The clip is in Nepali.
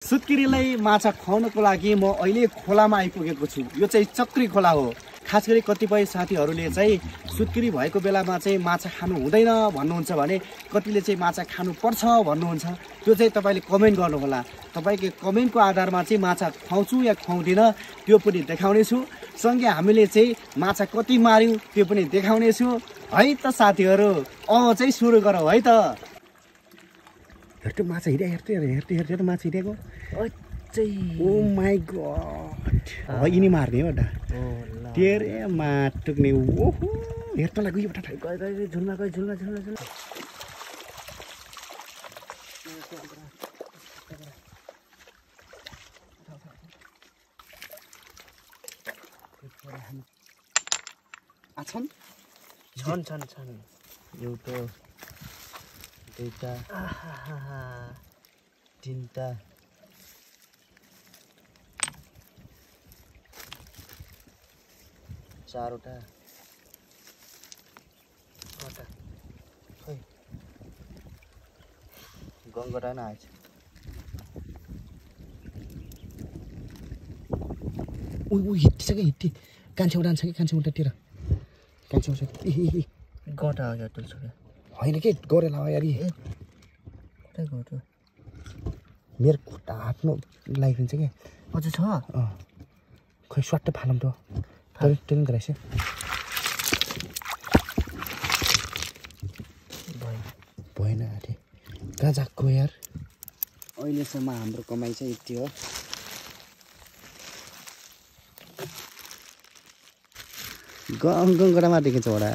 सुत्केरीलाई माछा खुवाउनको लागि म अहिले खोलामा आइपुगेको छु। यो चाहिँ चक्री खोला हो। खास गरी कतिपय साथीहरूले चाहिँ सुत्केरी भएको बेलामा चाहिँ माछा खानु हुँदैन भन्नुहुन्छ भने कतिले चाहिँ माछा खानु पर्छ भन्नुहुन्छ। त्यो चाहिँ तपाईँले कमेन्ट गर्नुहोला। तपाईँको कमेन्टको आधारमा चाहिँ माछा खुवाउँछु या खुवाउँदिनँ त्यो पनि देखाउने छु। सँगै हामीले चाहिँ माछा कति मार्यौँ त्यो पनि देखाउने छु। है त साथीहरू, चाहिँ सुरु गरौँ है त। हेर्नु माछा हिँडेको, हेर्नु माछा हिँडेको। ओ माई गॉड, यिनी मार्ने हो तेरे माटुक्ने। ओहो हेर्न लाग्यो एउटा झुलमा गयो, झुलमा झुलमा झुलमा। छन् छन् छन् एउटा दुईटा तीनटा चारवटा छवटा। खै गङ्गटा नै आएछ। हिट्टिसक्यो, हिट्टी कान्छे उडान्छ कि कान्छे उल्टातिर कान्छे आउँछ। गटा हो क्या टुल्सक्यो होइन के गरेला हो यार। कतै गयो मेरो खुट्टा हाट्नु लागिदिन्छ क्या। अझ छ खै स्वाट्टै फालौँ त ट्रेनिङ गराएछ। भएन अरे कहाँ जाएको यार। अहिलेसम्म हाम्रो कमाइ चाहिँ यति हो। गङ्गडामा देखेछ होला।